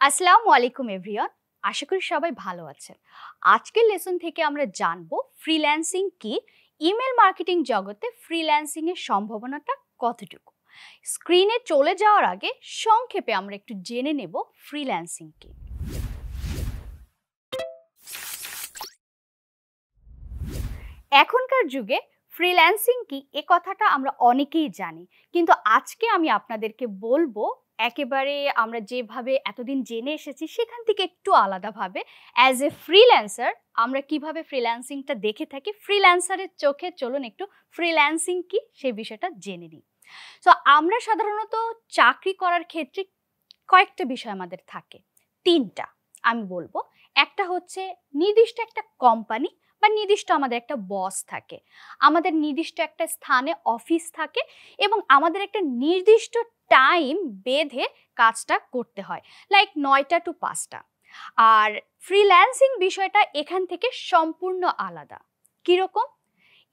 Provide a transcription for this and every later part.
আসসালামু আলাইকুম এভরিওয়ান, আশা করি সবাই ভালো আছেন। আজকের লেসন থেকে আমরা জানবো ফ্রিল্যান্সিং কি, ইমেল মার্কেটিং জগতে ফ্রিল্যান্সিং এর সম্ভাবনাটা কতটুকু। স্ক্রিনে চলে যাওয়ার আগে সংক্ষেপে আমরা একটু জেনে নেব ফ্রিল্যান্সিং কি। এখনকার যুগে ফ্রিল্যান্সিং কি এ কথাটা আমরা অনেকেই জানি, কিন্তু আজকে আমি আপনাদেরকে বলবো একেবারে আমরা যেভাবে এতদিন জেনে এসেছি সেখান থেকে একটু আলাদাভাবে অ্যাজ এ ফ্রিল্যান্সার আমরা কিভাবে ফ্রিল্যান্সিংটা দেখে থাকি। ফ্রিল্যান্সারের চোখে চলুন একটু ফ্রিল্যান্সিং কি সেই বিষয়টা জেনে নিই। তো আমরা সাধারণত চাকরি করার ক্ষেত্রে কয়েকটা বিষয় আমাদের থাকে, তিনটা আমি বলবো। একটা হচ্ছে নির্দিষ্ট একটা কোম্পানি বা নির্দিষ্ট আমাদের একটা বস থাকে, আমাদের নির্দিষ্ট একটা স্থানে অফিস থাকে এবং আমাদের একটা নির্দিষ্ট টাইম বেঁধে কাজটা করতে হয়, লাইক 9টা টু 5টা। আর ফ্রিল্যান্সিং বিষয়টা এখান থেকে সম্পূর্ণ আলাদা। কীরকম?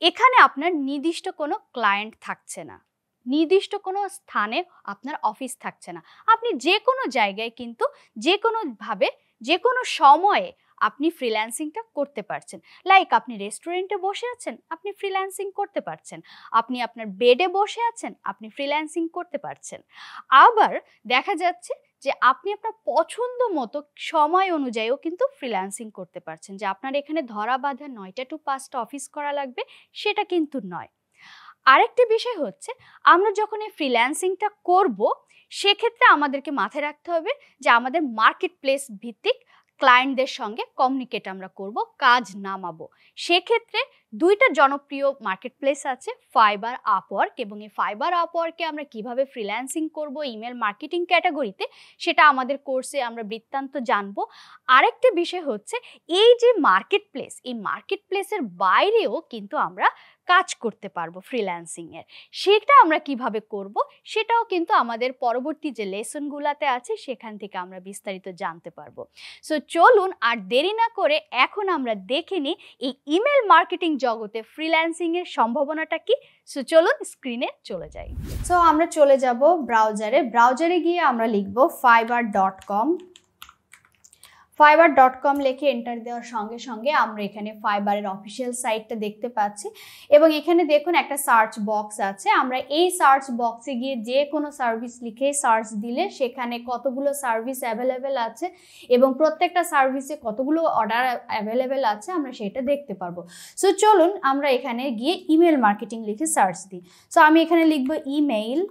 এখানে আপনার নির্দিষ্ট কোনো ক্লায়েন্ট থাকছে না, নির্দিষ্ট কোনো স্থানে আপনার অফিস থাকছে না, আপনি যে কোনো জায়গায় কিন্তু যে কোনোভাবে যে কোনো সময়ে আপনি ফ্রিল্যান্সিংটা করতে পারছেন। লাইক আপনি রেস্টুরেন্টে বসে আছেন, আপনি ফ্রিল্যান্সিং করতে পারছেন। আপনি আপনার বেডে বসে আছেন, আপনি ফ্রিল্যান্সিং করতে পারছেন। আবার দেখা যাচ্ছে যে আপনি আপনার পছন্দ মতো সময় অনুযায়ীও কিন্তু ফ্রিল্যান্সিং করতে পারছেন, যে আপনার এখানে ধরা বাঁধা 9টা টু 5টা অফিস করা লাগবে সেটা কিন্তু নয়। আরেকটি বিষয় হচ্ছে, আমরা যখন এই ফ্রিল্যান্সিংটা করব সেক্ষেত্রে আমাদেরকে মাথায় রাখতে হবে যে আমাদের মার্কেট প্লেস ভিত্তিক ক্লায়েন্টদের সঙ্গে কমিউনিকেট আমরা করব, কাজ নামাবো। সেক্ষেত্রে দুইটা জনপ্রিয় মার্কেট প্লেস আছে, ফাইবার, আপওয়ার্ক। এবং এই ফাইবার আপওয়ার্কে আমরা কিভাবে ফ্রিল্যান্সিং করব ইমেল মার্কেটিং ক্যাটাগরিতে সেটা আমাদের কোর্সে আমরা বৃত্তান্ত জানবো। আরেকটি বিষয় হচ্ছে, এই যে মার্কেট প্লেস, এই মার্কেট প্লেসের বাইরেও কিন্তু আমরা কাজ করতে পারবো ফ্রিল্যান্সিংয়ের। সেটা আমরা কিভাবে করব সেটাও কিন্তু আমাদের পরবর্তী যে লেসনগুলোতে আছে সেখান থেকে আমরা বিস্তারিত জানতে পারবো। সো চলুন আর দেরি না করে এখন আমরা দেখে নিই এই ইমেল মার্কেটিং জগতে ফ্রিল্যান্সিংয়ের সম্ভাবনাটা কি। সো চলুন স্ক্রিনে চলে যাই। সো আমরা চলে যাব ব্রাউজারে গিয়ে আমরা লিখব fiverr.com। fiverr.com লিখে এন্টার দেওয়ার সঙ্গে সঙ্গে আমরা এখানে ফাইবারের অফিসিয়াল সাইটটা দেখতে পাচ্ছি এবং এখানে দেখুন একটা সার্চ বক্স আছে। আমরা এই সার্চ বক্সে গিয়ে যে কোনো সার্ভিস লিখে সার্চ দিলে সেখানে কতগুলো সার্ভিস অ্যাভেলেবেল আছে এবং প্রত্যেকটা সার্ভিসে কতগুলো অর্ডার অ্যাভেলেবেল আছে আমরা সেটা দেখতে পারবো। সো চলুন আমরা এখানে গিয়ে ইমেল মার্কেটিং লিখে সার্চ দিই। সো আমি এখানে লিখবো ইমেইল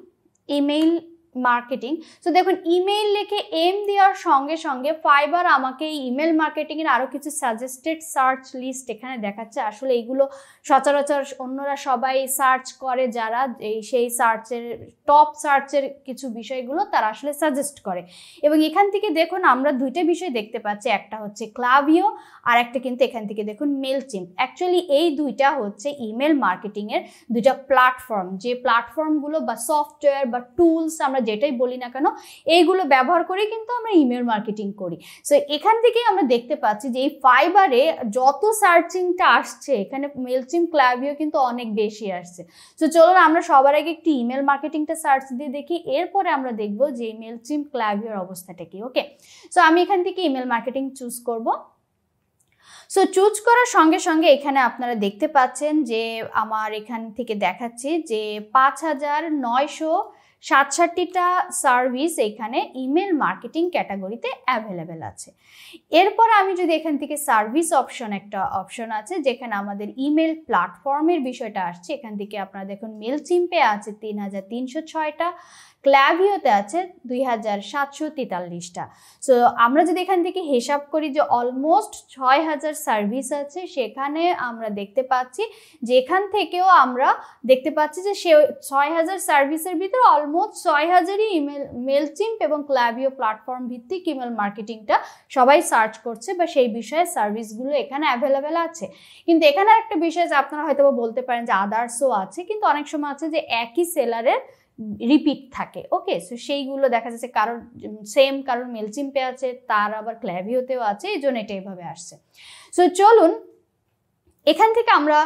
মার্কেটিং। সো দেখুন ইমেইল লিখে এম দেওয়ার সঙ্গে সঙ্গে ফাইবার আমাকে এই ইমেল মার্কেটিংয়ের আরও কিছু সাজেস্টেড সার্চ লিস্ট এখানে দেখাচ্ছে। আসলে এইগুলো সচরাচর অন্যরা সবাই সার্চ করে, যারা সেই সার্চের টপ সার্চের কিছু বিষয়গুলো তারা আসলে সাজেস্ট করে। এবং এখান থেকে দেখুন আমরা দুইটা বিষয় দেখতে পাচ্ছি, একটা হচ্ছে ক্লাভিও আর একটা কিন্তু এখান থেকে দেখুন মেলচিম্প। অ্যাকচুয়ালি এই দুইটা হচ্ছে ইমেল মার্কেটিংয়ের দুইটা প্ল্যাটফর্ম, যে প্ল্যাটফর্মগুলো বা সফটওয়্যার বা টুলস আমরা যেটাই বলি না কেন এইগুলো ব্যবহার করে কিন্তু আমরা ইমেল মার্কেটিং করি। সো এখান থেকেই আমরা দেখতে পাচ্ছি যে এই ফাইবারে যত সার্চিংটা আসছে এখানে মেলচিম্প ক্লাভিও কিন্তু অনেক বেশি আসছে। সো চলুন আমরা সবার আগে একটি ইমেল মার্কেটিংটা সার্চ দিয়ে দেখি, এরপরে আমরা দেখব যে মেলচিম্প ক্লাভিওর অবস্থাটা কি। ওকে, সো আমি এখান থেকে ইমেল মার্কেটিং চুজ করব। সো চুজ করার সঙ্গে সঙ্গে এখানে আপনারা দেখতে পাচ্ছেন যে আমার এখান থেকে দেখাচ্ছে যে 5,967টা সার্ভিস এখানে ইমেল মার্কেটিং ক্যাটাগরিতে অ্যাভেলেবেল আছে। এরপর আমি যদি এখান থেকে সার্ভিস একটা অপশন আছে যেখানে আমাদের ইমেল প্ল্যাটফর্মের বিষয়টা আসছে, এখান থেকে আপনারা দেখুন মেলচিম্পে আছে 3,306টা, ক্লাভিওতে আছে 2,743টা। সো আমরা যদি এখান থেকে হিসাব করি যে অলমোস্ট 6,000 সার্ভিস আছে, সেখানে আমরা দেখতে পাচ্ছি যে এখান থেকেও আমরা দেখতে পাচ্ছি যে 6,000 সার্ভিসের ভিতরে অলমোস্ট 6,000ই মেলচিম্প এবং ক্লাভিও প্ল্যাটফর্ম ভিত্তিক ইমেল মার্কেটিংটা সবাই সার্চ করছে বা সেই বিষয়ে সার্ভিসগুলো এখানে অ্যাভেলেবেল আছে। কিন্তু এখানে একটা বিষয় যে আপনারা হয়তো বলতে পারেন যে আদার্সও আছে, কিন্তু অনেক সময় আছে যে একই সেলারের রিপিট থাকে। ওকে, সো সেইগুলো দেখা যাচ্ছে কারোর সেম কারোর মেলচিম্পে আছে, তার আবার ক্লাভিওতেও আছে, এই জন্য এটা এইভাবে আসছে। সো চলুন এখান থেকে আমরা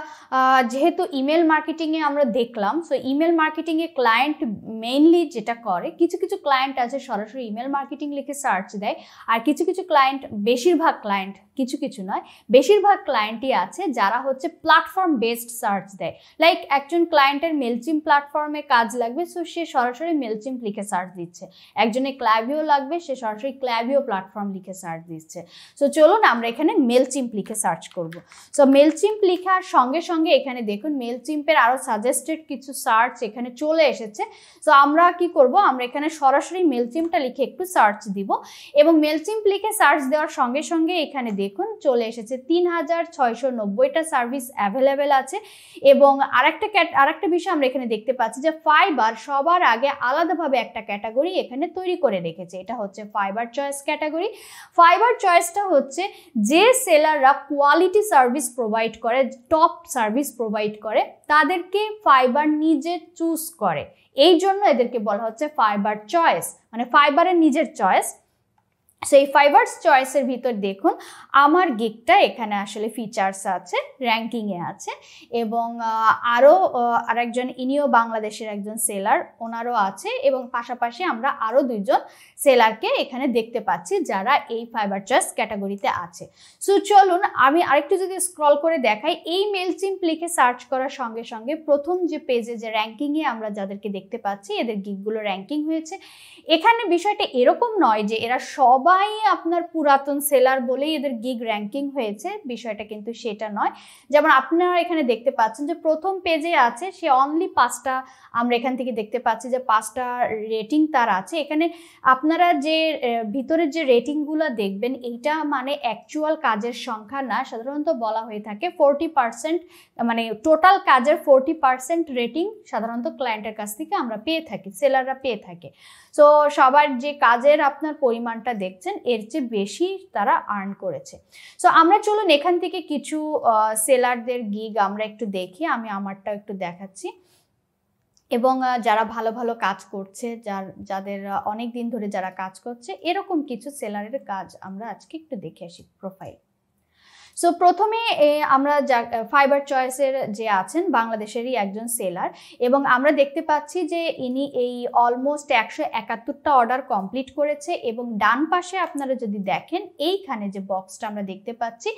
যেহেতু ইমেল মার্কেটিংয়ে আমরা দেখলাম, সো ইমেল মার্কেটিংয়ে ক্লায়েন্ট মেইনলি যেটা করে, কিছু কিছু ক্লায়েন্ট আছে সরাসরি ইমেল মার্কেটিং লিখে সার্চ দেয়, আর কিছু কিছু ক্লায়েন্ট, বেশিরভাগ ক্লায়েন্ট, কিছু কিছু নয় বেশিরভাগ ক্লায়েন্টই আছে যারা হচ্ছে প্ল্যাটফর্ম বেসড সার্চ দেয়। লাইক একজন ক্লায়েন্টের মেলচিম প্ল্যাটফর্মে কাজ লাগবে, সো সে সরাসরি মেলচিম লিখে সার্চ দিচ্ছে। একজনের ক্ল্যাভিও লাগবে, সে সরাসরি ক্ল্যাভিও প্ল্যাটফর্ম লিখে সার্চ দিচ্ছে। সো চলুন আমরা এখানে মেলচিম লিখে সার্চ করব। সো মেলচিম লেখার সঙ্গে সঙ্গে এখানে দেখুন মেলচিম্পের আরো সাজেস্টেড কিছু সার্চ এখানে চলে এসেছে। সো আমরা কি করব, আমরা এখানে সরাসরি মেলচিম্পটা লিখে একটু সার্চ দিব, এবং মেলচিম্প লিখে সার্চ দেওয়ার সঙ্গে সঙ্গে এখানে দেখুন চলে এসেছে 3690টা সার্ভিস অ্যাভেলেবেল আছে। এবং আরেকটা বিষয় আমরা এখানে দেখতে পাচ্ছি যে ফাইবার সবার আগে আলাদাভাবে একটা ক্যাটাগরি এখানে তৈরি করে রেখেছে, এটা হচ্ছে ফাইবার চয়েস ক্যাটাগরি। ফাইবার চয়েসটা হচ্ছে যে সেলাররা কোয়ালিটি সার্ভিস প্রোভাইড করে, টপ সার্ভিস প্রোভাইড করে, তাদেরকে ফাইবার নিজে চুজ করে, এই জন্য এদেরকে বলা হচ্ছে ফাইবার চয়েস, মানে ফাইবারের নিজের চয়েস। সেই ফাইবারস চয়েসের ভিতর দেখুন আমার গিগটা এখানে আসলে ফিচার্স আছে, র্যাঙ্কিংয়ে আছে, এবং আরও আরেকজন ইনিও বাংলাদেশের একজন সেলার ওনারও আছে, এবং পাশাপাশি আমরা আরও দুইজন সেলারকে এখানে দেখতে পাচ্ছি যারা এই ফাইবার চয়েস ক্যাটাগরিতে আছে। সো চলুন আমি আরেকটু যদি স্ক্রল করে দেখাই, এই মেলচিম্প লিখে সার্চ করার সঙ্গে সঙ্গে প্রথম যে পেজে যে র্যাঙ্কিংয়ে আমরা যাদেরকে দেখতে পাচ্ছি এদের গিগগুলো র্যাঙ্কিং হয়েছে। এখানে বিষয়টা এরকম নয় যে এরা সবাই আপনার পুরাতন সেলার বলেই এদের গিগ র্যাঙ্কিং হয়েছে, বিষয়টা কিন্তু সেটা নয়। যেমন আপনারা এখানে দেখতে পাচ্ছেন যে প্রথম পেজে আছে সে অনলি 5টা, আমরা এখান থেকে দেখতে পাচ্ছি যে 5টা রেটিং তার আছে। এখানে আপনারা যে ভিতরের যে রেটিংগুলো দেখবেন এইটা মানে অ্যাকচুয়াল কাজের সংখ্যা না, সাধারণত বলা হয়ে থাকে 40%, মানে টোটাল কাজের 40% রেটিং সাধারণত ক্লায়েন্টের কাছ থেকে আমরা পেয়ে থাকি, সেলাররা পেয়ে থাকে। সো সবার যে কাজের আপনার পরিমাণটা দেখছেন এর চেয়ে বেশি তারা আর্ন করেছে। সো আমরা চলুন এখান থেকে কিছু সেলারদের গিগ আমরা একটু দেখি, আমি আমারটা একটু দেখাচ্ছি, এবং যারা ভালো ভালো কাজ করছে, যাদের অনেক দিন ধরে যারা কাজ করছে, এরকম কিছু সেলারের কাজ আমরা আজকে একটু দেখে আসি প্রোফাইল। সো প্রথমে আমরা ফাইবার চয়েসের যে আছেন বাংলাদেশেরই একজন সেলার, এবং আমরা দেখতে পাচ্ছি যে ইনি এই অলমোস্ট 171টা অর্ডার কমপ্লিট করেছে। এবং ডান পাশে আপনারা যদি দেখেন এইখানে যে বক্সটা আমরা দেখতে পাচ্ছি,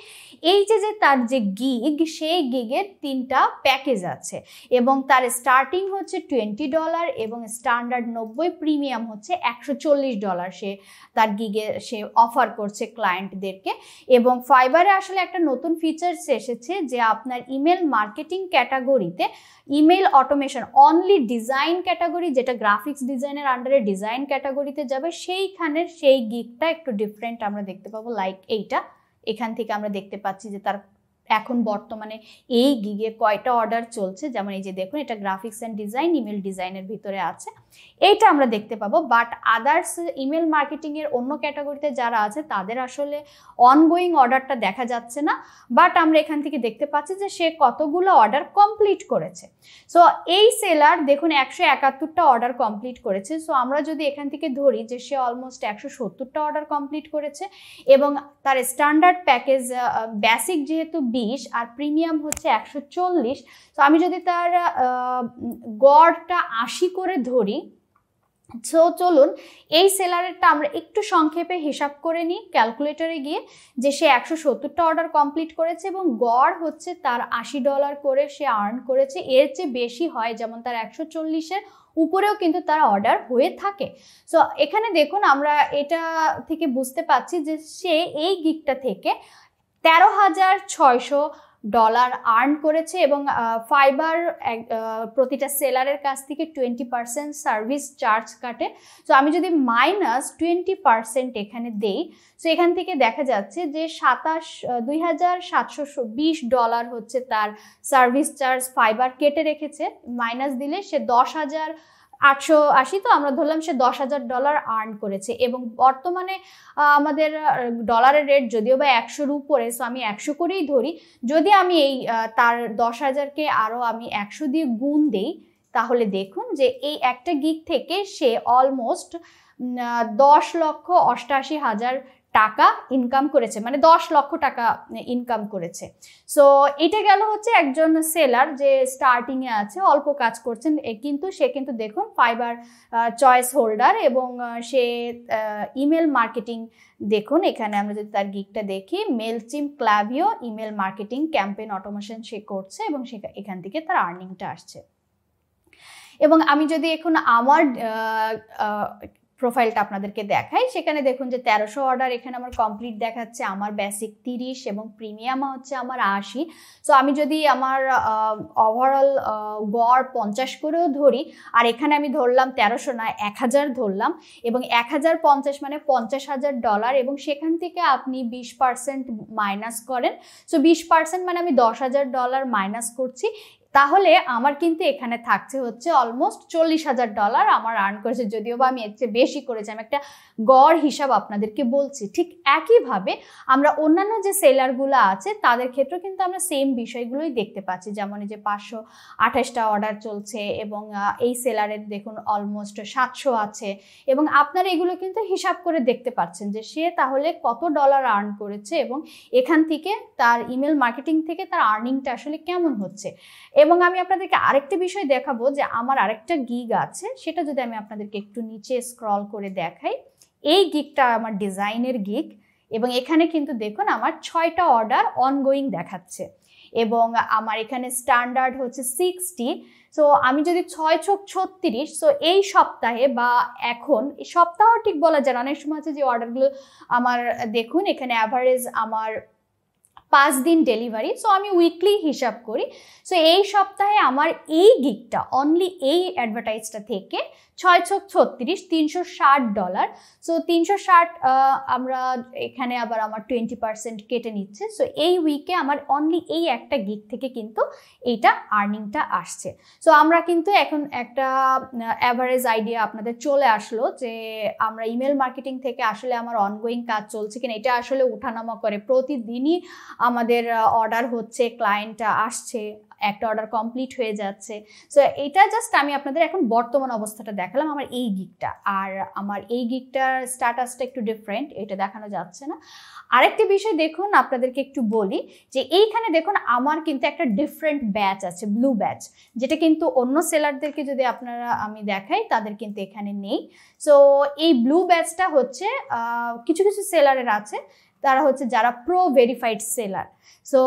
এই যে তার যে গিগ, সেই গিগের 3টা প্যাকেজ আছে, এবং তার স্টার্টিং হচ্ছে $20 এবং স্ট্যান্ডার্ড 90, প্রিমিয়াম হচ্ছে $140 সে তার গিগে সে অফার করছে ক্লায়েন্টদেরকে। এবং ফাইবারে আসলে একটা নতুন ফিচার্স এসেছে যে আপনার ইমেল মার্কেটিং ক্যাটাগরিতে email automation only design category, যেটা গ্রাফিক্স ডিজাইনের আন্ডারে ডিজাইন ক্যাটাগরিতে যাবে, সেইখানের সেই গিগটা একটু ডিফারেন্ট আমরা দেখতে পাবো। লাইক এইটা, এখান থেকে আমরা দেখতে পাচ্ছি যে তার এখন বর্তমানে এই গিগে কয়টা অর্ডার চলছে। যেমন এই যে দেখুন এটা গ্রাফিক্স অ্যান্ড ডিজাইন, ইমেল ডিজাইনের ভিতরে আছে, এইটা আমরা দেখতে পাবো। বাট আদার্স ইমেল মার্কেটিংয়ের অন্য ক্যাটাগরিতে যারা আছে তাদের আসলে অনগোয়িং অর্ডারটা দেখা যাচ্ছে না, বাট আমরা এখান থেকে দেখতে পাচ্ছি যে সে কতগুলো অর্ডার কমপ্লিট করেছে। সো এই সেলার দেখুন 171টা অর্ডার কমপ্লিট করেছে। সো আমরা যদি এখান থেকে ধরি যে সে অলমোস্ট 170টা অর্ডার কমপ্লিট করেছে, এবং তার স্ট্যান্ডার্ড প্যাকেজ বেসিক যেহেতু 20 আর প্রিমিয়াম হচ্ছে 140, তো আমি যদি তার গড়টা 80 করে ধরি, সো চলুন এই সেলারেরটা আমরা একটু সংক্ষেপে হিসাব করে নিই ক্যালকুলেটরে গিয়ে, যে সে 170টা অর্ডার কমপ্লিট করেছে এবং গড় হচ্ছে তার $80 করে সে আর্ন করেছে। এর চেয়ে বেশি হয়, যেমন তার 140-এর উপরেও কিন্তু তার অর্ডার হয়ে থাকে। সো এখানে দেখুন আমরা এটা থেকে বুঝতে পারছি যে সে এই গিগটা থেকে $13,600 আর্ন করেছে, এবং ফাইবার প্রতিটা সেলারের কাছ থেকে 20% সার্ভিস চার্জ কাটে। সো আমি যদি -20% এখানে দেই, সো এখান থেকে দেখা যাচ্ছে যে $2,720 হচ্ছে তার সার্ভিস চার্জ ফাইবার কেটে রেখেছে, মাইনাস দিলে সে 10,880, তো আমরা ধরলাম সে $10,000 আর্ন করেছে। এবং বর্তমানে আমাদের ডলারের রেট যদিও বা 100-র উপরে, সো আমি 100 করেই ধরি। যদি আমি এই তার 10,000-কে আরও আমি 100 দিয়ে গুণ দেই, তাহলে দেখুন যে এই একটা গিগ থেকে সে অলমোস্ট 10,88,000 টাকা ইনকাম করেছে, মানে 10 লক্ষ টাকা ইনকাম করেছে। সো এটা গেল হচ্ছে একজন সেলার যে স্টার্টিং এ আছে, অল্প কাজ করছেন, কিন্তু সে কিন্তু দেখুন ফাইবার চয়েস হোল্ডার এবং সে ইমেল মার্কেটিং, দেখুন এখানে আমরা যদি তার গিগটা দেখি, মেলচিম্প ক্লাভিও ইমেল মার্কেটিং ক্যাম্পেইন অটোমেশন সে করছে এবং এখান থেকে তার আর্নিংটা আসছে। এবং আমি যদি এখন আমার প্রোফাইলটা আপনাদেরকে দেখাই, সেখানে দেখুন যে 1300 অর্ডার এখানে আমার কমপ্লিট দেখাচ্ছে, আমার বেসিক 30 এবং প্রিমিয়াম হচ্ছে আমার 80। সো আমি যদি আমার ওভারঅল গড় 50 করেও ধরি, আর এখানে আমি ধরলাম 1300 না 1000 ধরলাম, এবং 1050 মানে $50,000, এবং সেখান থেকে আপনি 20% মাইনাস করেন। সো 20% মানে আমি $10,000 মাইনাস করছি, তাহলে আমার কিন্তু এখানে থাকছে হচ্ছে অলমোস্ট $40,000 আমার আর্ন করেছে, যদিও বা আমি এর চেয়ে বেশি করেছি, আমি একটা গড় হিসাব আপনাদেরকে বলছি। ঠিক একইভাবে আমরা অন্যান্য যে সেলারগুলো আছে তাদের ক্ষেত্রে কিন্তু আমরা সেম বিষয়গুলোই দেখতে পাচ্ছি, যেমন এই যে 528টা অর্ডার চলছে এবং এই সেলারের দেখুন অলমোস্ট 700 আছে, এবং আপনারা এগুলো কিন্তু হিসাব করে দেখতে পাচ্ছেন যে সে তাহলে কত ডলার আর্ন করেছে এবং এখান থেকে তার ইমেল মার্কেটিং থেকে তার আর্নিংটা আসলে কেমন হচ্ছে। এবং আমি আপনাদেরকে আরেকটা বিষয় দেখাবো যে আমার আরেকটা গিগ আছে, সেটা যদি আমি আপনাদেরকে একটু নিচে স্ক্রল করে দেখাই, এই গিগটা আমার ডিজাইনের গিগ, এবং এখানে কিন্তু দেখুন আমার 6টা অর্ডার অনগোয়িং দেখাচ্ছে এবং আমার এখানে স্ট্যান্ডার্ড হচ্ছে 60। সো আমি যদি 6×36, সো এই সপ্তাহে বা এখন সপ্তাহ ঠিক বলা যায়, অনেক সময় আছে যে অর্ডারগুলো আমার দেখুন এখানে অ্যাভারেজ আমার 5 দিন ডেলিভারি। সো আমি উইকলি হিসাব করি। সো এই সপ্তাহে আমার এই গিগটা অনলি এই অ্যাডভার্টাইজটা থেকে 6×36 $360। সো 360 আমরা এখানে আবার আমার 20% কেটে নিচ্ছে। সো এই উইকে আমার অনলি এই একটা গিগ থেকে কিন্তু এইটা আর্নিংটা আসছে। সো আমরা কিন্তু এখন একটা অ্যাভারেজ আইডিয়া আপনাদের চলে আসলো যে আমরা ইমেল মার্কেটিং থেকে আসলে আমার অনগোয়িং কাজ চলছে কিনা, এটা আসলে ওঠানামা করে, প্রতিদিনই আমাদের অর্ডার হচ্ছে, ক্লায়েন্ট আসছে, একটা অর্ডার কমপ্লিট হয়ে যাচ্ছে। সো এটা জাস্ট আমি আপনাদের এখন বর্তমান অবস্থাটা দেখালাম আমার এই গিগটা, আর আমার এই গিগটার স্ট্যাটাসটা একটু ডিফারেন্ট, এটা দেখানো যাচ্ছে না। আরেকটি বিষয় দেখুন আপনাদেরকে একটু বলি যে এইখানে দেখুন আমার কিন্তু একটা ডিফারেন্ট ব্যাচ আছে, ব্লু ব্যাচ, যেটা কিন্তু অন্য সেলারদেরকে যদি আপনারা আমি দেখাই তাদের কিন্তু এখানে নেই। সো এই ব্লু ব্যাচটা হচ্ছে কিছু কিছু সেলারের আছে, তারা হচ্ছে যারা প্রো ভেরিফাইড সেলার। সো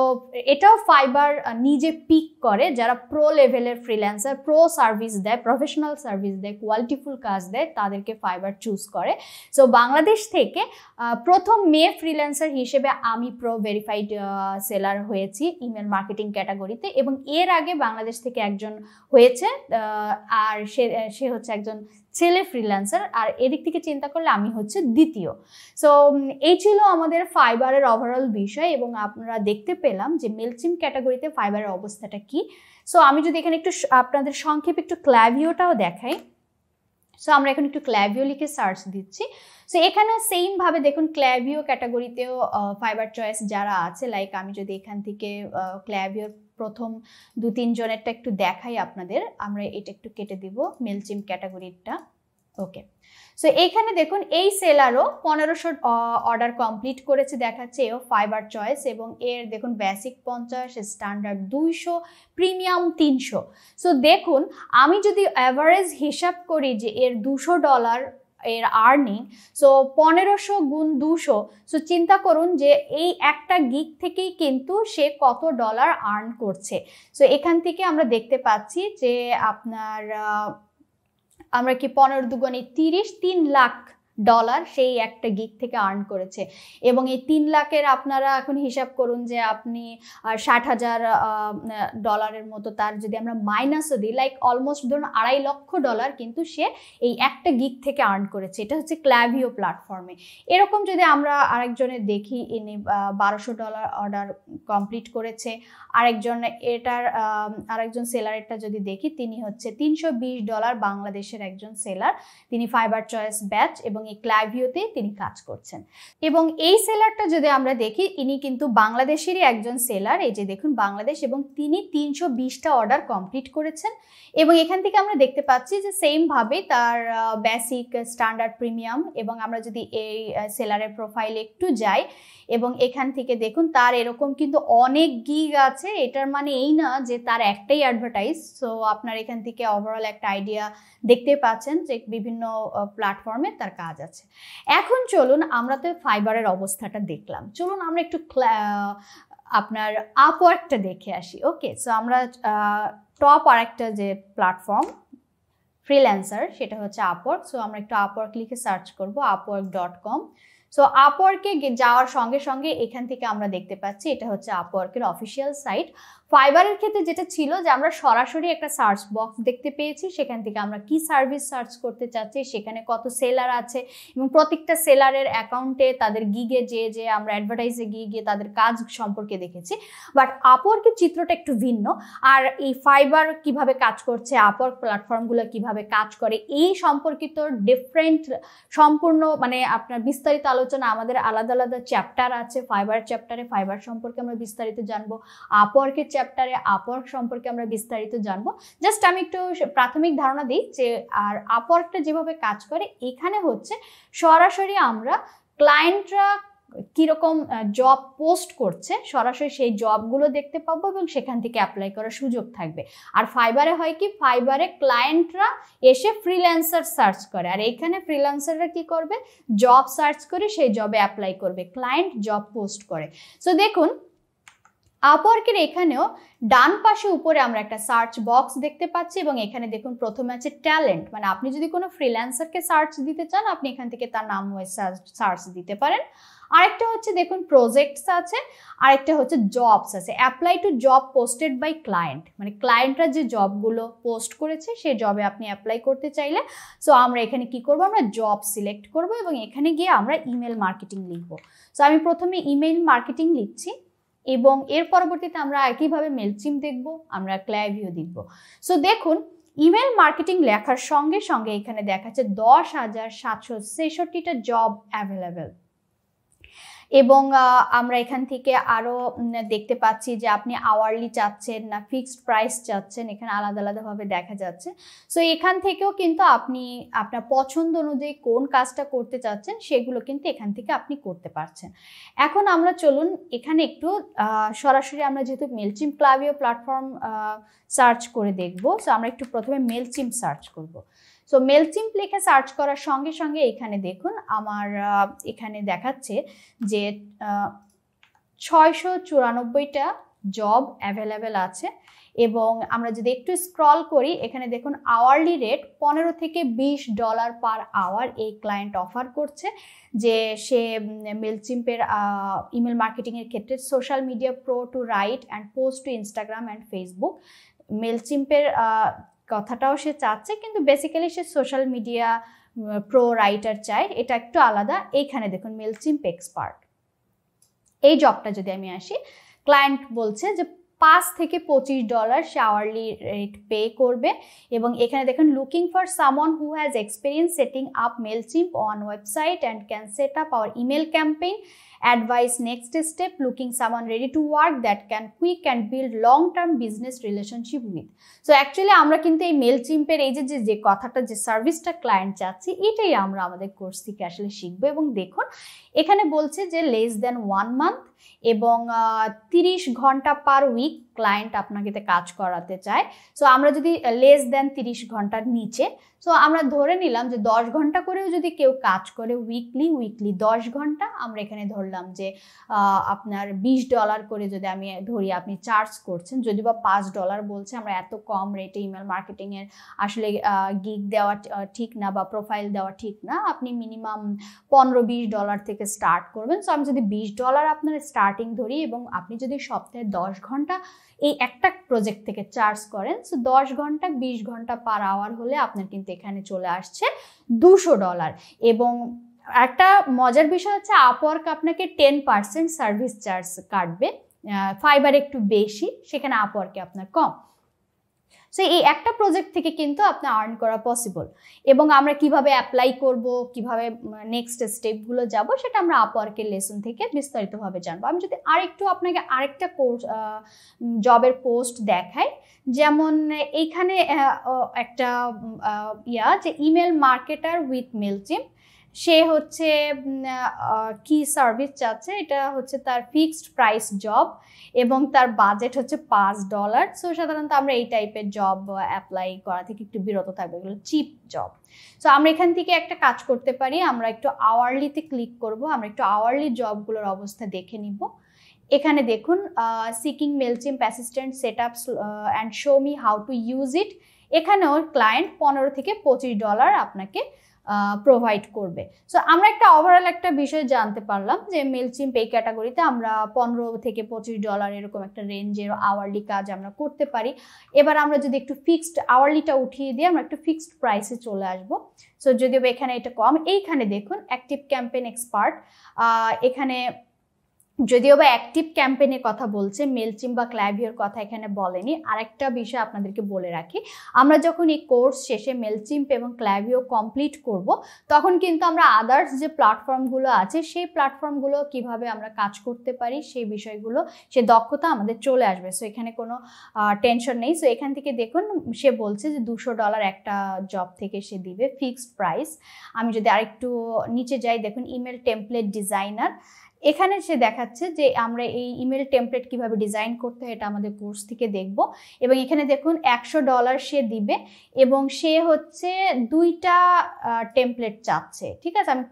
এটাও ফাইবার নিজে পিক করে, যারা প্রো লেভেলের ফ্রিল্যান্সার, প্রো সার্ভিস দেয়, প্রফেশনাল সার্ভিস দেয়, কোয়ালিটিফুল কাজ দেয়, তাদেরকে ফাইবার চুজ করে। সো বাংলাদেশ থেকে প্রথম মেয়ে ফ্রিল্যান্সার হিসেবে আমি প্রো ভেরিফাইড সেলার হয়েছি ইমেল মার্কেটিং ক্যাটাগরিতে, এবং এর আগে বাংলাদেশ থেকে একজন হয়েছে, আর সে হচ্ছে একজন ছেলে ফ্রিল্যান্সার, আর এদিক থেকে চিন্তা করলে আমি হচ্ছে দ্বিতীয়। সো এই ছিল আমাদের ফাইবারের ওভারঅল বিষয়, এবং আপনারা দেখতে পেলাম যে মেলচিম্প ক্যাটাগরিতে ফাইবারের অবস্থাটা কি। সো আমি যদি এখানে একটু আপনাদের সংক্ষেপে একটু ক্ল্যাভিওটাও দেখাই। সো আমরা এখন একটু ক্ল্যাভিও লিখে সার্চ দিচ্ছি। সো এখানে সেম ভাবে দেখুন ক্ল্যাভিও ক্যাটাগরিতেও ফাইবার চয়েস যারা আছে, লাইক আমি যদি এখান থেকে ক্ল্যাভিওর প্রথম 2-3 জনেরটা একটু দেখাই আপনাদের, আমরা এটা একটু কেটে দিব মেলচিম্প ক্যাটাগরিটা। ওকে, সো এইখানে দেখুন এই সেলারও 1500 অর্ডার কমপ্লিট করেছে দেখাচ্ছে, এও ফাইবার চয়েস, এবং এর দেখুন বেসিক 50, স্ট্যান্ডার্ড 200, প্রিমিয়াম 300। সো দেখুন আমি যদি অ্যাভারেজ হিসাব করি যে এর $200 এর আর্নিং, সো 1500 গুণ 200, সো চিন্তা করুন যে এই একটা গিগ থেকেই কিন্তু সে কত ডলার আর্ন করছে। সো এখান থেকে আমরা দেখতে পাচ্ছি যে আপনার আমরা কি 15 দুগুণে 30, $3 লাখ সেই একটা গিগ থেকে আর্ন করেছে, এবং এই 3 লাখের আপনারা এখন হিসাব করুন যে আপনি $60,000 মতো তার যদি আমরা মাইনাসও দিই, লাইক অলমোস্ট ধরুন $2.5 লক্ষ কিন্তু সে এই একটা গিগ থেকে আর্ন করেছে। এটা হচ্ছে ক্ল্যাভিও প্ল্যাটফর্মে। এরকম যদি আমরা আরেকজনের দেখি, ইনি $1200 অর্ডার কমপ্লিট করেছে, আরেকজন সেলারেরটা যদি দেখি, তিনি হচ্ছে $320 বাংলাদেশের একজন সেলার, তিনি ফাইবার চয়েস ব্যাচ, এবং এই ক্লাইভিওতে তিনি কাজ করছেন। এবং এই সেলারটা যদি আমরা দেখি, ইনি কিন্তু বাংলাদেশেরই একজন সেলার, এই যে দেখুন বাংলাদেশ, এবং তিনি 320টা অর্ডার কমপ্লিট করেছেন। এবং এখান থেকে আমরা দেখতে পাচ্ছি যে সেমভাবে তার বেসিক, স্ট্যান্ডার্ড, প্রিমিয়াম, এবং আমরা যদি এই সেলারের প্রোফাইলে একটু যাই এবং এখান থেকে দেখুন তার এরকম কিন্তু অনেক গিগ আছে। এটার মানে এই না যে তার একটাই অ্যাডভার্টাইজ। সো আপনার এখান থেকে ওভারঅল একটা আইডিয়া দেখতে পাচ্ছেন যে বিভিন্ন প্ল্যাটফর্মে তার কাজ আছে। এখন চলুন, আমরা তো ফাইবারের অবস্থাটা দেখলাম, চলুন আমরা একটু আপনার আপওয়ার্কটা দেখে আসি। ওকে, সো আমরা টপ আরেকটা যে প্ল্যাটফর্ম ফ্রিল্যান্সার সেটা হচ্ছে আপওয়ার্ক। সো আমরা একটু আপওয়ার্ক লিখে সার্চ করব, upwork.com। সো আপওয়ার্কে যাওয়ার সঙ্গে সঙ্গে এখান থেকে আমরা দেখতে পাচ্ছি এটা হচ্ছে আপওয়ার্কের অফিসিয়াল সাইট। ফাইবারের ক্ষেত্রে যেটা ছিল যে আমরা সরাসরি একটা সার্চ বক্স দেখতে পেয়েছি, সেখান থেকে আমরা কি সার্ভিস সার্চ করতে চাচ্ছি, সেখানে কত সেলার আছে এবং প্রত্যেকটা সেলারের অ্যাকাউন্টে তাদের গিগে যে আমরা অ্যাডভার্টাইজে গিয়ে তাদের কাজ সম্পর্কে দেখেছি। বাট আপওয়ার্কের চিত্রটা একটু ভিন্ন। আর এই ফাইবার কিভাবে কাজ করছে, আপওয়ার্ক প্ল্যাটফর্মগুলো কিভাবে কাজ করে, এই সম্পর্কিত ডিফারেন্ট সম্পূর্ণ মানে আপনার বিস্তারিত আলোচনা আমাদের আলাদা আলাদা চ্যাপ্টার আছে। ফাইবার চ্যাপ্টারে ফাইবার সম্পর্কে আমরা বিস্তারিত জানবো, আপওয়ার্কের চ্যাপ্টারে আপওয়ার্ক সম্পর্কে আমরা বিস্তারিত জানবো। জাস্ট আমি একটু প্রাথমিক ধারণা দিই যে আর আপওয়ার্কটা যেভাবে কাজ করে, এখানে হচ্ছে সরাসরি আমরা ক্লায়েন্টরা কিরকম জব পোস্ট করছে সরাসরি সেই জবগুলো দেখতে পাবো এবং সেখান থেকে অ্যাপ্লাই করার সুযোগ থাকবে। আর ফাইবারে হয় কি, ফাইবারে ক্লায়েন্টরা এসে ফ্রিল্যান্সার সার্চ করে, আর এখানে ফ্রিল্যান্সাররা কি করবে, জব সার্চ করে সেই জবে অ্যাপ্লাই করবে, ক্লায়েন্ট জব পোস্ট করে। সো দেখুন আপওয়ার্কের এখানেও ডান পাশে উপরে আমরা একটা সার্চ বক্স দেখতে পাচ্ছি এবং এখানে দেখুন প্রথমে আছে ট্যালেন্ট, মানে আপনি যদি কোনো ফ্রিল্যান্সারকে সার্চ দিতে চান আপনি এখান থেকে তার নাম সার্চ দিতে পারেন। আরেকটা হচ্ছে দেখুন প্রজেক্টস আছে, আরেকটা হচ্ছে জবস আছে, apply to job posted by client, মানে ক্লায়েন্টরা যে জবগুলো পোস্ট করেছে সেই জবে আপনি অ্যাপ্লাই করতে চাইলে। সো আমরা এখানে কি করব, আমরা জব সিলেক্ট করব এবং এখানে গিয়ে আমরা ইমেল মার্কেটিং লিখব। সো আমি প্রথমে ইমেল মার্কেটিং লিখছি এবং এর পরবর্তীতে আমরা একইভাবে মেলচিম দেখব, আমরা ক্লাইভিও দেখব। সো দেখুন ইমেল মার্কেটিং লেখার সঙ্গে সঙ্গে এখানে দেখাচ্ছে 10,766টা জব অ্যাভেলেবেল। এবং আমরা এখান থেকে আরও দেখতে পাচ্ছি যে আপনি আওয়ারলি চাচ্ছেন না ফিক্সড প্রাইস চাচ্ছেন, এখানে আলাদা আলাদাভাবে দেখা যাচ্ছে। সো এখান থেকেও কিন্তু আপনি আপনার পছন্দ অনুযায়ী কোন কাজটা করতে চাচ্ছেন সেগুলো কিন্তু এখান থেকে আপনি করতে পারছেন। এখন আমরা চলুন এখানে একটু সরাসরি আমরা যেহেতু মেলচিম ক্লাইভিও প্ল্যাটফর্ম সার্চ করে দেখব। সো আমরা একটু প্রথমে মেলচিম সার্চ করব। সো মেলচিম্প লিখে সার্চ করার সঙ্গে সঙ্গে এখানে দেখুন আমার এখানে দেখাচ্ছে যে 694টা জব অ্যাভেলেবেল আছে। এবং আমরা যদি একটু স্ক্রল করি এখানে দেখুন আওয়ারলি রেট $15 থেকে $20 পার আওয়ার এই ক্লায়েন্ট অফার করছে, যে সে মেলচিম্পের ইমেল মার্কেটিংয়ের ক্ষেত্রে social media pro to write and post to Instagram and Facebook. মেলচিম্পের কথাটাও সে চাচ্ছে, কিন্তু বেসিক্যালি সে সোশ্যাল মিডিয়া প্রো রাইটার চায়, এটা একটু আলাদা। এইখানে দেখুন মেলচিম্প এক্সপার্ট, এই জবটা যদি আমি আসি, ক্লায়েন্ট বলছে যে $5 থেকে $25 সে আওয়ারলি রেট পে করবে। এবং এখানে দেখুন looking for someone who has experience setting up Mailchimp on website and can set up our email campaign, advice next step, looking someone ready to work that can quick and build long term business relationship with. So actually আমরা কিন্তু এই মেলচিম্পের এই যে কথাটা যে সার্ভিসটা client চাচ্ছি এটাই আমরা আমাদের কোর্স থেকে আসলে শিখবো। এবং দেখুন এখানে বলছে যে লেস দেন 1 মান্থ এবং 30 ঘন্টা পার উইক ক্লায়েন্ট আপনাকে কাজ করাতে চায়। সো আমরা যদি লেস দেন 30 ঘন্টার নিচে, সো আমরা ধরে নিলাম যে 10 ঘন্টা করেও যদি কেউ কাজ করে উইকলি 10 ঘন্টা, আমরা এখানে ধরলাম যে আপনার $20 করে যদি আমি ধরি আপনি চার্জ করছেন, যদি বা $5 বলছে, আমরা এত কম রেটে ইমেল মার্কেটিংয়ের আসলে গিগ দেওয়া ঠিক না বা প্রোফাইল দেওয়া ঠিক না, আপনি মিনিমাম $15-20 থেকে স্টার্ট করবেন। সো আমি যদি $20 আপনার স্টার্টিং ধরি এবং আপনি যদি সপ্তাহে 10 ঘন্টা এই একটা প্রজেক্ট থেকে চার্জ করেন, সো 10 ঘন্টা 20 ঘন্টা পার আওয়ার হলে আপনার কিন্তু এখানে চলে আসছে $200। এবং একটা মজার বিষয় হচ্ছে আপওয়ার্ক আপনাকে 10% সার্ভিস চার্জ কাটবে, ফাইবার একটু বেশি, সেখানে আপওয়ার্কে আপনার কম। সো এই একটা প্রজেক্ট থেকে কিন্তু আপনার আর্ন করা পসিবল। এবং আমরা কিভাবে অ্যাপ্লাই করব, কিভাবে নেক্সট স্টেপগুলো যাব, সেটা আমরা আপওয়ার্কের লেসন থেকে বিস্তারিতভাবে জানবো। আমি যদি আপনাকে আরেকটা কোর্স জবের পোস্ট দেখাই, যেমন এইখানে একটা যে ইমেল মার্কেটার উইথ মেলচিম্প, সে হচ্ছে কি সার্ভিস চাচ্ছে, এটা হচ্ছে তার ফিক্সড প্রাইস জব এবং তার বাজেট হচ্ছে $5। সো সাধারণত আমরা এই টাইপের জব অ্যাপ্লাই করা থেকে একটু বিরত থাকবো, এগুলো চিপ জব। সো আমরা এখান থেকে একটা কাজ করতে পারি, আমরা একটু আওয়ারলিতে ক্লিক করব, আমরা একটু আওয়ারলি জবগুলোর অবস্থা দেখে নিব। এখানে দেখুন seeking Mailchimp assistant set up and show me how to use it. এখানেও ক্লায়েন্ট $15 থেকে $25 আপনাকে প্রোভাইড করবে। সো আমরা একটা ওভারঅল একটা বিষয় জানতে পারলাম যে মেলচিম্প এই ক্যাটাগরিতে আমরা $15 থেকে $25 এরকম একটা রেঞ্জের আওয়ারলি কাজ আমরা করতে পারি। এবার আমরা যদি একটু ফিক্সড আওয়ারলিটা উঠিয়ে দিই, আমরা একটু ফিক্সড প্রাইসে চলে আসবো। সো যদিও এখানে এটা কম, এইখানে দেখুন অ্যাক্টিভ ক্যাম্পেইন এক্সপার্ট, এখানে যদিও বা অ্যাক্টিভ ক্যাম্পেইনের কথা বলছে, মেলচিম্প বা ক্ল্যাভিওর কথা এখানে বলেনি। আরেকটা বিষয় আপনাদেরকে বলে রাখি, আমরা যখন এই কোর্স শেষে মেলচিম্প এবং ক্ল্যাভিও কমপ্লিট করব, তখন কিন্তু আমরা আদার্স যে প্ল্যাটফর্মগুলো আছে সেই প্ল্যাটফর্মগুলো কিভাবে আমরা কাজ করতে পারি সেই বিষয়গুলো, সে দক্ষতা আমাদের চলে আসবে। সো এখানে কোনো টেনশন নেই। সো এখান থেকে দেখুন সে বলছে যে $200 একটা জব থেকে সে দিবে ফিক্সড প্রাইস। আমি যদি আরেকটু নিচে যাই, দেখুন ইমেল টেমপ্লেট ডিজাইনার, এখানে সে দেখাচ্ছে যে আমরা এই ইমেল টেমপ্লেট কিভাবে ডিজাইন করতে হয় এটা আমাদের কোর্স থেকে দেখব। এবং এখানে দেখুন $100 সে দিবে এবং সে হচ্ছে 2টা টেমপ্লেট চাচ্ছে। ঠিক আছে, আমি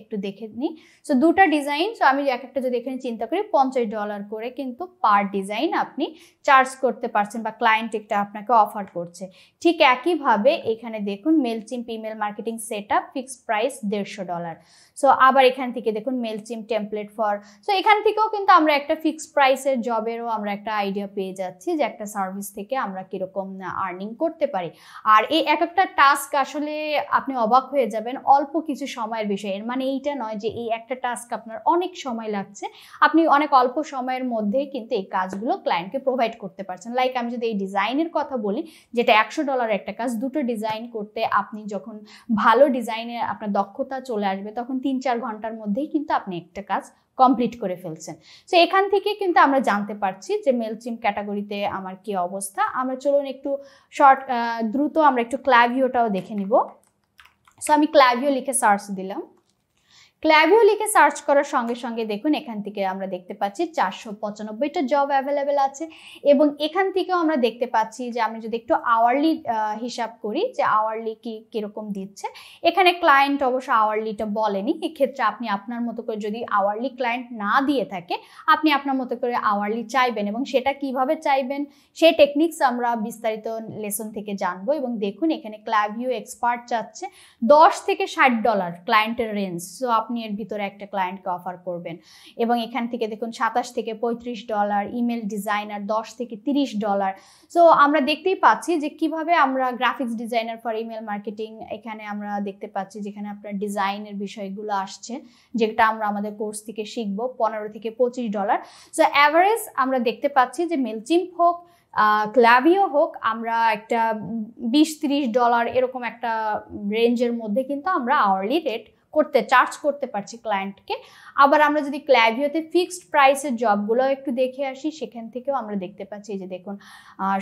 একটু দেখে নিই। সো 2টা ডিজাইন, সো আমি এক একটা যদি এখানে চিন্তা করি $50 করে কিন্তু পার ডিজাইন আপনি চার্জ করতে পারছেন বা ক্লায়েন্ট একটা আপনাকে অফার করছে। ঠিক একইভাবে এখানে দেখুন Mailchimp email marketing set up fixed price $150। So আবার এখান থেকে দেখুন মেলচিম্প টেমপ্লেট ফর, সো এখান থেকেও কিন্তু আমরা একটা ফিক্সড প্রাইসের জবেরও আমরা একটা আইডিয়া পেয়ে যাচ্ছি যে একটা সার্ভিস থেকে আমরা কিরকম আর্নিং করতে পারি। আর এই এক একটা টাস্ক আসলে আপনি অবাক হয়ে যাবেন, অল্প কিছু সময়ের বিষয়। এর মানে এইটা নয় যে এই একটা টাস্ক আপনার অনেক সময় লাগছে, আপনি অনেক অল্প সময়ের মধ্যেই কিন্তু এই কাজগুলো ক্লায়েন্টকে প্রোভাইড করতে পারছেন। লাইক আমি যদি এই ডিজাইনের কথা বলি, যেটা $100 একটা কাজ, 2টো ডিজাইন করতে আপনি যখন ভালো ডিজাইনে আপনার দক্ষতা চলে আসবে, তখন 3-4 ঘন্টার মধ্যেই কিন্তু আপনি একটা কাজ কমপ্লিট করে ফেলছেন। সো এখান থেকে কিন্তু আমরা জানতে পারছি যে মেলচিম্প ক্যাটাগরিতে আমার কি অবস্থা। আমরা চলুন একটু দ্রুত আমরা একটু ক্ল্যাভিওটাও দেখে নিব। সো আমি ক্ল্যাভিও লিখে সার্চ দিলাম। ক্ল্যাভিও লিখে সার্চ করার সঙ্গে সঙ্গে দেখুন এখান থেকে আমরা দেখতে পাচ্ছি 495টা জব অ্যাভেলেবেল আছে। এবং এখান থেকেও আমরা দেখতে পাচ্ছি যে আমি যদি একটু আওয়ারলি হিসাব করি যে আওয়ারলি কিরকম দিচ্ছে, এখানে ক্লায়েন্ট অবশ্য আওয়ারলিটা বলেনি। এক্ষেত্রে আপনি আপনার মতো করে, যদি আওয়ারলি ক্লায়েন্ট না দিয়ে থাকে, আপনি আপনার মতো করে আওয়ারলি চাইবেন এবং সেটা কিভাবে চাইবেন সেই টেকনিক্স আমরা বিস্তারিত লেসন থেকে জানবো। এবং দেখুন এখানে ক্ল্যাভিও এক্সপার্ট চাচ্ছে $10 থেকে $60 ক্লায়েন্টের রেঞ্জ। সো আপনি এর ভিতরে একটা ক্লায়েন্টকে অফার করবেন। এবং এখান থেকে দেখুন $27 থেকে $35, ইমেল ডিজাইনার $10 থেকে $30। সো আমরা দেখতেই পাচ্ছি যে কিভাবে আমরা graphics designer for email marketing, এখানে আমরা দেখতে পাচ্ছি যেখানে আপনার ডিজাইনের বিষয়গুলো আসছে, যেটা আমরা আমাদের কোর্স থেকে শিখবো, $15 থেকে $25। সো অ্যাভারেজ আমরা দেখতে পাচ্ছি যে মেলচিম্প হোক, ক্ল্যাভিও হোক, আমরা একটা $20-30 এরকম একটা রেঞ্জের মধ্যে কিন্তু আমরা আওয়ারলি রেট চার্জ করতে পারছি ক্লায়েন্টকে। আবার আমরা যদি ক্ল্যাভিওতে ফিক্সড প্রাইসের জবগুলো একটু দেখে আসি, সেখান থেকেও আমরা দেখতে পাচ্ছি যে দেখুন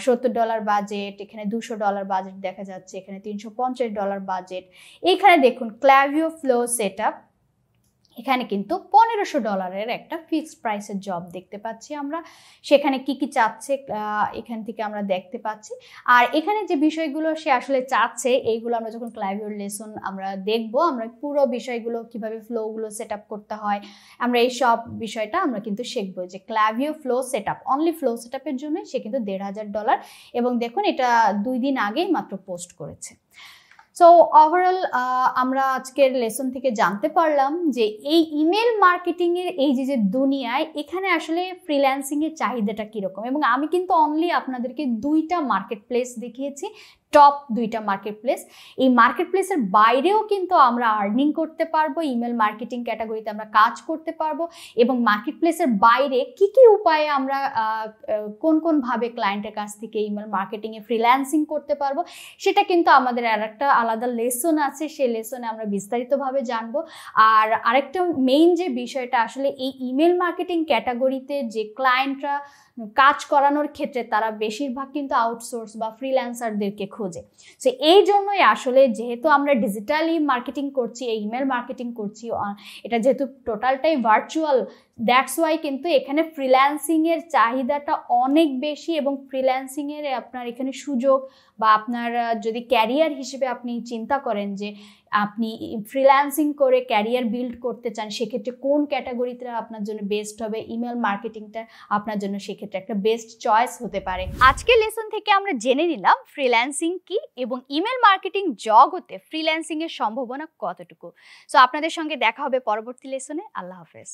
$70 বাজেট, এখানে $200 বাজেট দেখা যাচ্ছে, এখানে $350 বাজেট। এইখানে দেখুন ক্ল্যাভিও ফ্লো সেট আপ, এখানে কিন্তু $1500 একটা ফিক্সড প্রাইসের জব দেখতে পাচ্ছি আমরা। সেখানে কি কি চাচ্ছে এখান থেকে আমরা দেখতে পাচ্ছি। আর এখানে যে বিষয়গুলো সে আসলে চাচ্ছে, এইগুলো আমরা যখন ক্ল্যাভিওর লেসন আমরা দেখবো, আমরা পুরো বিষয়গুলো কিভাবে ফ্লোগুলো সেট আপ করতে হয়, আমরা এই সব বিষয়টা আমরা কিন্তু শিখবো। যে Klaviyo flow set up, only flow set আপের জন্য সে কিন্তু $1500। এবং দেখুন এটা 2 দিন আগেই মাত্র পোস্ট করেছে। সো ওভারঅল আমরা আজকের লেসন থেকে জানতে পারলাম যে এই ইমেল মার্কেটিংয়ের এই যে দুনিয়ায়, এখানে আসলে ফ্রিল্যান্সিংয়ের চাহিদাটা কীরকম। এবং আমি কিন্তু অনলি আপনাদেরকে 2টা মার্কেট প্লেস দেখিয়েছি, টপ 2টা মার্কেটপ্লেস। এই মার্কেটপ্লেসের বাইরেও কিন্তু আমরা আর্নিং করতে পারবো, ইমেল মার্কেটিং ক্যাটাগরিতে আমরা কাজ করতে পারবো, এবং মার্কেটপ্লেসের বাইরে কি কি উপায়ে আমরা কোন ভাবে ক্লায়েন্টের কাছ থেকে ইমেল মার্কেটিংয়ে ফ্রিল্যান্সিং করতে পারবো, সেটা কিন্তু আমাদের আরেকটা আলাদা লেসন আছে, সেই লেসনে আমরা বিস্তারিতভাবে জানবো। আর আরেকটা মেইন যে বিষয়টা, আসলে এই ইমেল মার্কেটিং ক্যাটাগরিতে যে ক্লায়েন্টরা কাজ করানোর ক্ষেত্রে তারা বেশিরভাগ কিন্তু আউটসোর্স বা ফ্রিল্যান্সারদেরকে খোঁজে। সো এই জন্যই আসলে, যেহেতু আমরা ডিজিটালি মার্কেটিং করছি, এই ইমেল মার্কেটিং করছি, এটা যেহেতু টোটালটাই ভার্চুয়াল, দ্যাটস ওয়াই কিন্তু এখানে ফ্রিল্যান্সিংয়ের চাহিদাটা অনেক বেশি, এবং ফ্রিল্যান্সিংয়ের আপনার এখানে সুযোগ, বা আপনার যদি ক্যারিয়ার হিসেবে আপনি চিন্তা করেন যে আপনি ফ্রিল্যান্সিং করে ক্যারিয়ার বিল্ড করতে চান, সেক্ষেত্রে কোন ক্যাটাগরিতে আপনার জন্য বেস্ট হবে, ইমেল মার্কেটিংটা আপনার জন্য সেক্ষেত্রে একটা বেস্ট চয়েস হতে পারে। আজকের লেসন থেকে আমরা জেনে নিলাম ফ্রিল্যান্সিং কি এবং ইমেল মার্কেটিং জগতে ফ্রিল্যান্সিং এর সম্ভাবনা কতটুকু। সো আপনাদের সঙ্গে দেখা হবে পরবর্তী লেসনে। আল্লাহ হাফেজ।